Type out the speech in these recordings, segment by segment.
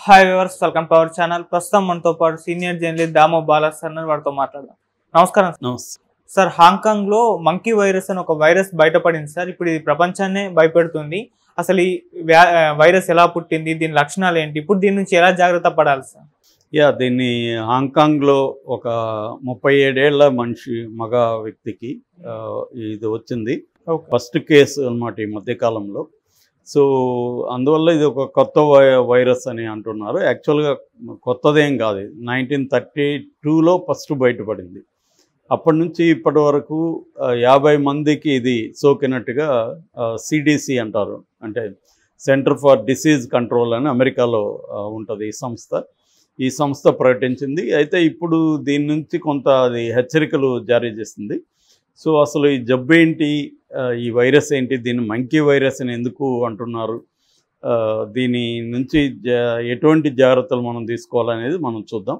Hi viewers, welcome to our channel. ప్రస్తుతం మనతో పాటు senior journalist Damoh Bala sir వారితో మాట్లాడదాం. నమస్కారం సార్. హాంకాంగ్ లో మంకీ వైరస్ అని ఒక వైరస్ బయటపడింది సార్. ఇప్పుడు ఇది ప్రపంచాన్నే భయపెడుతుంది. అసలు ఈ వైరస్ ఎలా పుట్టింది, దీని లక్షణాలు ఏంటి, ఇప్పుడు దీని నుంచి ఎలా జాగ్రత్త పడాలి సార్? దీన్ని హాంకాంగ్లో ఒక 37 ఏళ్ల మగ వ్యక్తికి ఇది వచ్చింది. ఫస్ట్ కేసు అన్నమాట ఈ మధ్యకాలంలో. సో అందువల్ల ఇది ఒక కొత్త వైరస్ అని అంటున్నారు. యాక్చువల్గా కొత్తదేం కాదు, 1932లో ఫస్ట్ బయటపడింది. అప్పటి నుంచి ఇప్పటి వరకు 50 మందికి ఇది సోకినట్టుగా సిడిసి అంటారు, అంటే సెంటర్ ఫర్ డిసీజ్ కంట్రోల్ అని అమెరికాలో ఉంటుంది ఈ సంస్థ ప్రకటించింది. అయితే ఇప్పుడు దీని నుంచి కొంత అది హెచ్చరికలు జారీ చేసింది. సో అసలు ఈ జబ్బు ఏంటి, ఈ వైరస్ ఏంటి, దీన్ని మంకీ వైరస్ అని ఎందుకు అంటున్నారు, దీని నుంచి ఎటువంటి జాగ్రత్తలు మనం తీసుకోవాలనేది మనం చూద్దాం.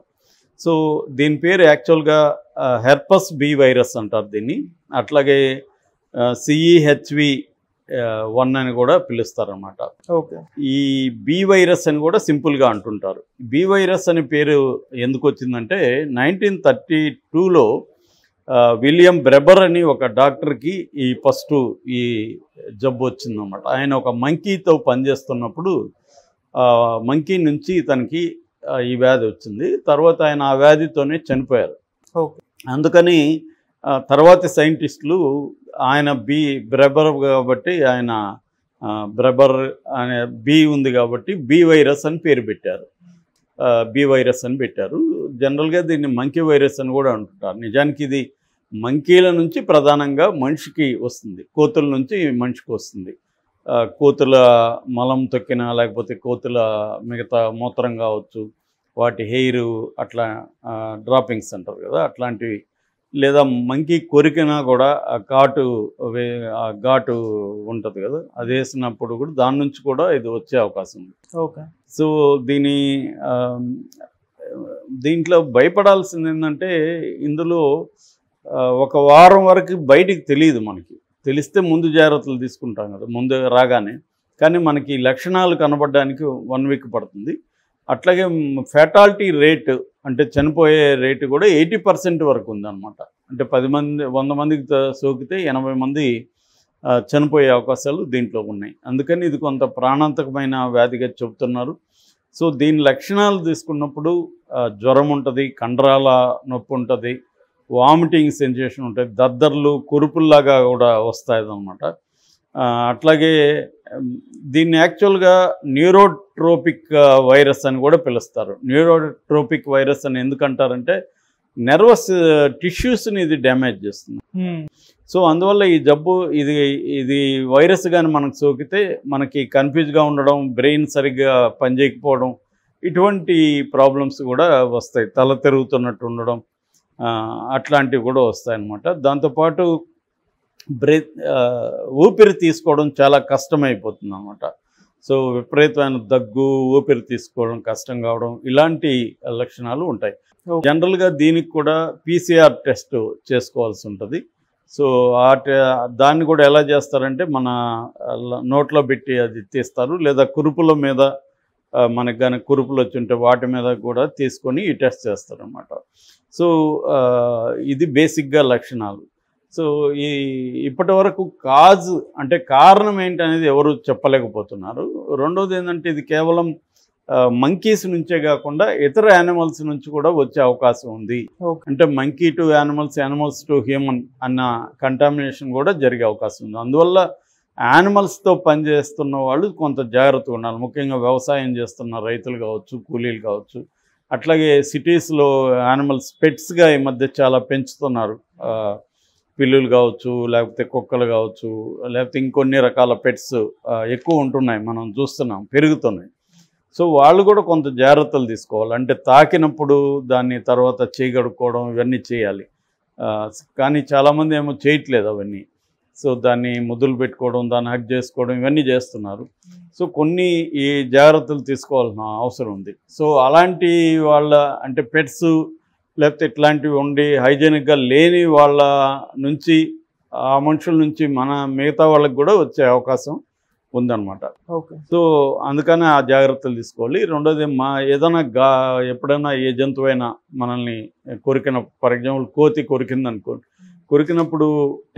సో దీని పేరు యాక్చువల్గా హెర్పస్ బి వైరస్ అంటారు దీన్ని. అట్లాగే CEHV1 అని కూడా పిలుస్తారన్నమాట. ఓకే. ఈ బి వైరస్ అని కూడా సింపుల్గా అంటుంటారు. బి వైరస్ అనే పేరు ఎందుకు వచ్చిందంటే 1932లో విలియం బ్రెబర్ అని ఒక డాక్టర్కి ఫస్ట్ ఈ జబ్బు వచ్చిందన్నమాట. ఆయన ఒక మంకీతో పనిచేస్తున్నప్పుడు మంకీ నుంచి తనకి ఈ వ్యాధి వచ్చింది. తర్వాత ఆయన ఆ వ్యాధితోనే చనిపోయారు. అందుకని తర్వాతి సైంటిస్టులు ఆయన బ్రెబర్ కాబట్టి ఆయన బ్రెబర్ అనే బి ఉంది కాబట్టి బి వైరస్ అని పేరు పెట్టారు. జనరల్గా దీన్ని మంకీ వైరస్ అని కూడా అంటుంటారు. నిజానికి ఇది మంకీల నుంచి ప్రధానంగా మనిషికి వస్తుంది, కోతుల నుంచి మనిషికి వస్తుంది. కోతుల మలం తొక్కిన, లేకపోతే కోతుల మిగతా మూత్రం కావచ్చు, వాటి హెయిర్ అట్లా డ్రాపింగ్స్ అంటారు కదా, అట్లాంటివి, లేదా మంకీ కొరికినా కూడా ఘాటు ఉంటుంది కదా, అది వేసినప్పుడు కూడా దాని నుంచి కూడా ఇది వచ్చే అవకాశం ఉంది. ఓకే. సో దీంట్లో భయపడాల్సింది ఏంటంటే, ఇందులో ఒక వారం వరకు బయటికి తెలియదు. మనకి తెలిస్తే ముందు జాగ్రత్తలు తీసుకుంటాం కదా ముందు రాగానే, కానీ మనకి లక్షణాలు కనబడడానికి 1 వీక్ పడుతుంది. అట్లాగే ఫెటాలిటీ రేటు, అంటే చనిపోయే రేటు కూడా 80% వరకు ఉందన్నమాట. అంటే 100 మందికి సోకితే 80 మంది చనిపోయే అవకాశాలు దీంట్లో ఉన్నాయి. అందుకని ఇది కొంత ప్రాణాంతకమైన వ్యాధిగా చెబుతున్నారు. సో దీని లక్షణాలు తీసుకున్నప్పుడు జ్వరం ఉంటుంది, కండరాల నొప్పి ఉంటుంది, వామిటింగ్ సెన్సేషన్ ఉంటుంది, దద్దర్లు కురుపుల్లాగా కూడా వస్తాయన్నమాట. అట్లాగే దీన్ని యాక్చువల్గా న్యూరోట్రోపిక్ వైరస్ అని కూడా పిలుస్తారు. న్యూరోట్రోపిక్ వైరస్ అని ఎందుకంటారంటే నర్వస్ టిష్యూస్ని ఇది డ్యామేజ్ చేస్తుంది. సో అందువల్ల ఈ జబ్బు ఇది వైరస్ కానీ మనకు సోకితే మనకి కన్ఫ్యూజ్గా ఉండడం, బ్రెయిన్ సరిగ్గా పనిచేయకపోవడం, ఇటువంటి ప్రాబ్లమ్స్ కూడా వస్తాయి. తల తిరుగుతున్నట్టు ఉండడం, అట్లాంటివి కూడా వస్తాయన్నమాట. దాంతోపాటు ఊపిరి తీసుకోవడం చాలా కష్టమైపోతుంది అన్నమాట. సో విపరీతమైన దగ్గు, ఊపిరి తీసుకోవడం కష్టం కావడం, ఇలాంటి లక్షణాలు ఉంటాయి. జనరల్గా దీనికి కూడా PCR టెస్ట్ చేసుకోవాల్సి ఉంటుంది. సో దాన్ని కూడా ఎలా చేస్తారంటే, మన నోట్లో పెట్టి అది తీస్తారు, లేదా కురుపుల మీద మనకు కానీ కురుపులు వచ్చి ఉంటే వాటి మీద కూడా తీసుకొని ఈ టెస్ట్ చేస్తారన్నమాట. సో ఇది బేసిక్గా లక్షణాలు. సో ఇప్పటి వరకు అంటే కారణం ఏంటనేది ఎవరు చెప్పలేకపోతున్నారు. రెండోది ఏంటంటే, ఇది కేవలం మంకీస్ నుంచే కాకుండా ఇతర యానిమల్స్ నుంచి కూడా వచ్చే అవకాశం ఉంది. అంటే monkey to animals, animals to human అన్న కంటామినేషన్ కూడా జరిగే అవకాశం ఉంది. అందువల్ల యానిమల్స్తో పనిచేస్తున్న వాళ్ళు కొంత జాగ్రత్తగా ఉండాలి. ముఖ్యంగా వ్యవసాయం చేస్తున్న రైతులు కావచ్చు, కూలీలు కావచ్చు. అట్లాగే సిటీస్లో యానిమల్స్ పెట్స్గా ఈ మధ్య చాలా పెంచుతున్నారు. పిల్లులు కావచ్చు, లేకపోతే కుక్కలు కావచ్చు, లేకపోతే ఇంకొన్ని రకాల పెట్స్ ఎక్కువ ఉంటున్నాయి, మనం చూస్తున్నాం, పెరుగుతున్నాయి. సో వాళ్ళు కూడా కొంత జాగ్రత్తలు తీసుకోవాలి. అంటే తాకినప్పుడు దాన్ని తర్వాత చేయగడుక్కోవడం ఇవన్నీ చేయాలి. కానీ చాలామంది ఏమో చేయట్లేదు అవన్నీ. సో దాన్ని ముద్దులు పెట్టుకోవడం, దాన్ని హగ్ చేసుకోవడం, ఇవన్నీ చేస్తున్నారు. సో కొన్ని ఈ జాగ్రత్తలు తీసుకోవాల్సిన అవసరం ఉంది. సో అలాంటి వాళ్ళ, అంటే పెట్స్ లేకపోతే ఇట్లాంటివి ఉండి హైజీనిక్గా లేని వాళ్ళ నుంచి, ఆ మనుషుల నుంచి మన మిగతా వాళ్ళకి కూడా వచ్చే అవకాశం ఉందన్నమాట. ఓకే. సో అందుకని ఆ జాగ్రత్తలు తీసుకోవాలి. రెండోది ఏదైనా ఎప్పుడైనా ఏ జంతువైనా మనల్ని కొరికిన, ఫర్ ఎగ్జాంపుల్ కోతి కొరికింది అనుకోండి, కొరికినప్పుడు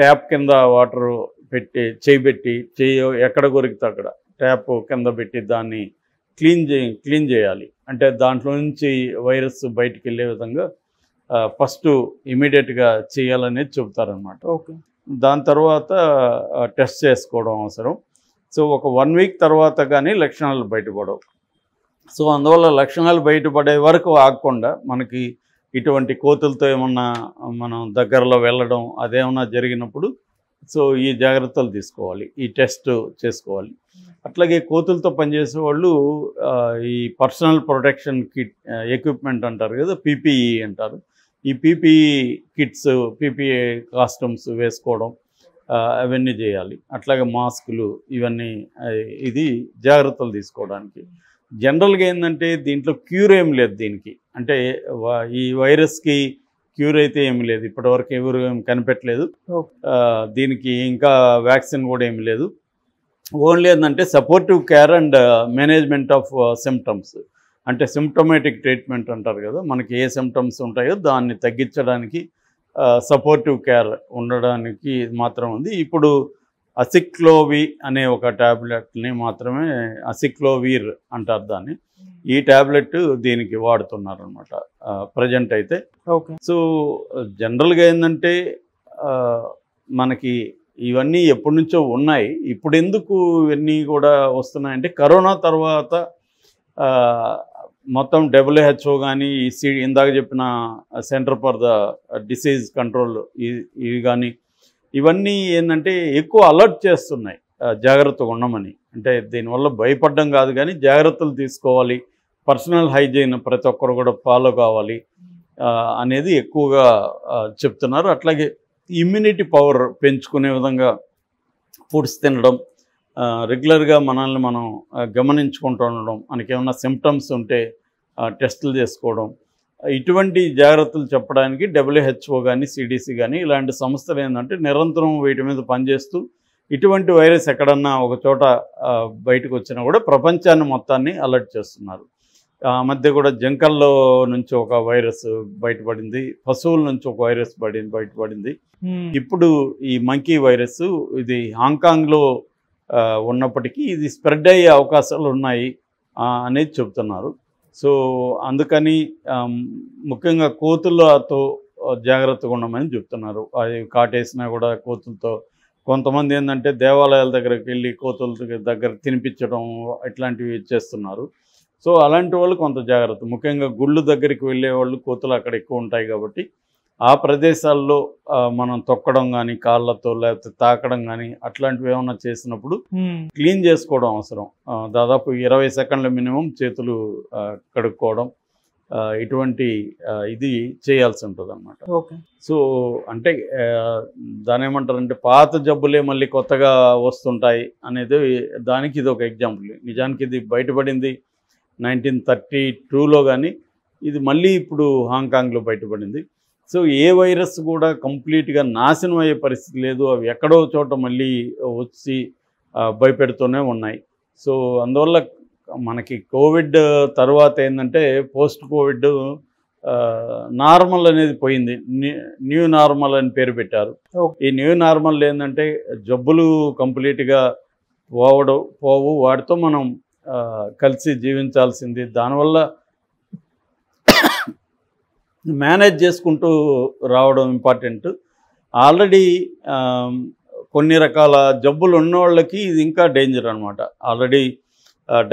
ట్యాప్ కింద వాటర్ పెట్టి చెయ్యి ఎక్కడ కొరికితే అక్కడ ట్యాప్ కింద పెట్టి దాన్ని క్లీన్ చేయాలి. అంటే దాంట్లో నుంచి వైరస్ బయటికి వెళ్ళే విధంగా ఫస్ట్ ఇమీడియట్గా చేయాలనేది చెబుతారనమాట. ఓకే. దాని తర్వాత టెస్ట్ చేసుకోవడం అవసరం. సో ఒక 1 వీక్ తర్వాత కానీ లక్షణాలు బయటపడవు. సో అందువల్ల లక్షణాలు బయటపడే వరకు ఆగకుండా మనకి ఇటువంటి కోతులతో ఏమన్నా మనం దగ్గరలో వెళ్ళడం అదేమన్నా జరిగినప్పుడు సో ఈ జాగ్రత్తలు తీసుకోవాలి, ఈ టెస్ట్ చేసుకోవాలి. అట్లాగే కోతులతో పనిచేసే వాళ్ళు ఈ పర్సనల్ ప్రొటెక్షన్ కిట్ ఎక్విప్మెంట్ అంటారు కదా, పీపీఈ అంటారు. ఈ పీపీఈ కిట్స్, పీపీఈ కాస్ట్యూమ్స్ వేసుకోవడం అవన్నీ చేయాలి. అట్లాగే మాస్కులు ఇవన్నీ ఇది జాగ్రత్తలు తీసుకోవడానికి. జనరల్గా ఏంటంటే దీంట్లో క్యూర్ ఏం లేదు దీనికి. అంటే ఈ వైరస్కి క్యూర్ అయితే ఏమి లేదు, ఇప్పటివరకు ఎవరు ఏం కనిపెట్టలేదు. దీనికి ఇంకా వ్యాక్సిన్ కూడా ఏమి లేదు. ఓన్లీ ఏంటంటే supportive care and management of symptoms, అంటే సిమ్టమేటిక్ ట్రీట్మెంట్ అంటారు కదా, మనకి ఏ సిమ్టమ్స్ ఉంటాయో దాన్ని తగ్గించడానికి సపోర్టివ్ కేర్ ఉండడానికి మాత్రం ఉంది. ఇప్పుడు అసిక్లోవి అనే ఒక ట్యాబ్లెట్ని మాత్రమే, అసిక్లోవీర్ అంటారు దాన్ని, ఈ ట్యాబ్లెట్ దీనికి వాడుతున్నారు అనమాట ప్రజెంట్ అయితే. ఓకే. సో జనరల్గా ఏంటంటే మనకి ఇవన్నీ ఎప్పటి నుంచో ఉన్నాయి, ఇప్పుడు ఎందుకు ఇవన్నీ కూడా వస్తున్నాయంటే కరోనా తర్వాత మొత్తం WHO కానీ ఇందాక చెప్పిన centre for the disease control ఇవి కానీ ఇవన్నీ ఏంటంటే ఎక్కువ అలర్ట్ చేస్తున్నాయి జాగ్రత్తగా ఉండమని. అంటే దీనివల్ల భయపడడం కాదు కానీ జాగ్రత్తలు తీసుకోవాలి, పర్సనల్ హైజీన్ ప్రతి ఒక్కరు కూడా ఫాలో కావాలి అనేది ఎక్కువగా చెప్తున్నారు. అట్లాగే ఇమ్యూనిటీ పవర్ పెంచుకునే విధంగా ఫుడ్స్ తినడం, రెగ్యులర్గా మనల్ని మనం గమనించుకుంటూ ఉండడం, మనకి ఏమైనా సిమ్టమ్స్ ఉంటే టెస్టులు చేసుకోవడం, ఇటువంటి జాగ్రత్తలు చెప్పడానికి WHO కానీ CDC కానీ ఇలాంటి సంస్థలు ఏంటంటే నిరంతరం వీటి మీద పనిచేస్తూ ఇటువంటి వైరస్ ఎక్కడన్నా ఒక చోట బయటకు వచ్చినా కూడా ప్రపంచాన్ని మొత్తాన్ని అలర్ట్ చేస్తున్నారు. ఆ మధ్య కూడా జంకల్లో నుంచి ఒక వైరస్ బయటపడింది, పశువుల నుంచి ఒక వైరస్ బయటపడింది. ఇప్పుడు ఈ మంకీ వైరస్ ఇది హాంకాంగ్లో ఉన్నప్పటికీ ఇది స్ప్రెడ్ అయ్యే అవకాశాలు ఉన్నాయి అనేది చెబుతున్నారు. సో అందుకని ముఖ్యంగా కోతులతో జాగ్రత్తగా ఉండమని చెప్తున్నారు. అది కాటేసినా కూడా కోతులతో, కొంతమంది ఏంటంటే దేవాలయాల దగ్గరికి వెళ్ళి కోతుల దగ్గర తినిపించడం ఇట్లాంటివి చేస్తున్నారు. సో అలాంటి వాళ్ళు కొంత జాగ్రత్త, ముఖ్యంగా గుళ్ళు దగ్గరికి వెళ్ళే వాళ్ళు కోతులు అక్కడ ఎక్కువ ఉంటాయి కాబట్టి ఆ ప్రదేశాల్లో మనం తొక్కడం కానీ కాళ్ళతో లేకపోతే తాకడం కానీ అట్లాంటివి ఏమైనా చేసినప్పుడు క్లీన్ చేసుకోవడం అవసరం. దాదాపు 20 సెకండ్ల మినిమం చేతులు కడుక్కోవడం, ఇటువంటి ఇది చేయాల్సి ఉంటుంది అన్నమాట. సో అంటే దాని ఏమంటారంటే పాత జబ్బులే మళ్ళీ కొత్తగా వస్తుంటాయి అనేది దానికి ఇది ఒక ఎగ్జాంపుల్. నిజానికి ఇది బయటపడింది 1932లో, కానీ ఇది మళ్ళీ ఇప్పుడు హాంకాంగ్లో బయటపడింది. సో ఏ వైరస్ కూడా కంప్లీట్గా నాశనం అయ్యే పరిస్థితి లేదు, అవి ఎక్కడో చోట మళ్ళీ వచ్చి భయపెడుతూనే ఉన్నాయి. సో అందువల్ల మనకి కోవిడ్ తర్వాత ఏంటంటే పోస్ట్ కోవిడ్ నార్మల్ అనేది పోయింది, న్యూ నార్మల్ అని పేరు పెట్టారు. ఈ న్యూ నార్మల్ ఏంటంటే జబ్బులు కంప్లీట్గా పోవు, వాటితో మనం కలిసి జీవించాల్సింది. దానివల్ల మేనేజ్ చేసుకుంటూ రావడం ఇంపార్టెంట్. ఆల్రెడీ కొన్ని రకాల జబ్బులు ఉన్న వాళ్ళకి ఇది ఇంకా డేంజర్ అనమాట. ఆల్రెడీ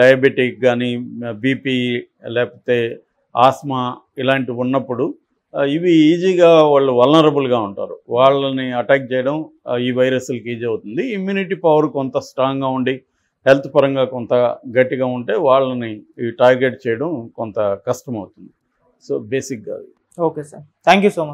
డయాబెటిక్ కానీ బీపీ లేకపోతే ఆస్మా ఇలాంటివి ఉన్నప్పుడు ఇవి ఈజీగా వాళ్ళు వల్నరబుల్గా ఉంటారు, వాళ్ళని అటాక్ చేయడం ఈ వైరస్లకి ఈజీ అవుతుంది. ఇమ్యూనిటీ పవర్ కొంత స్ట్రాంగ్గా ఉండి హెల్త్ పరంగా కొంత గట్టిగా ఉంటే వాళ్ళని టార్గెట్ చేయడం కొంత కష్టం అవుతుంది. సో బేసిక్గా. Okay sir, thank you so much.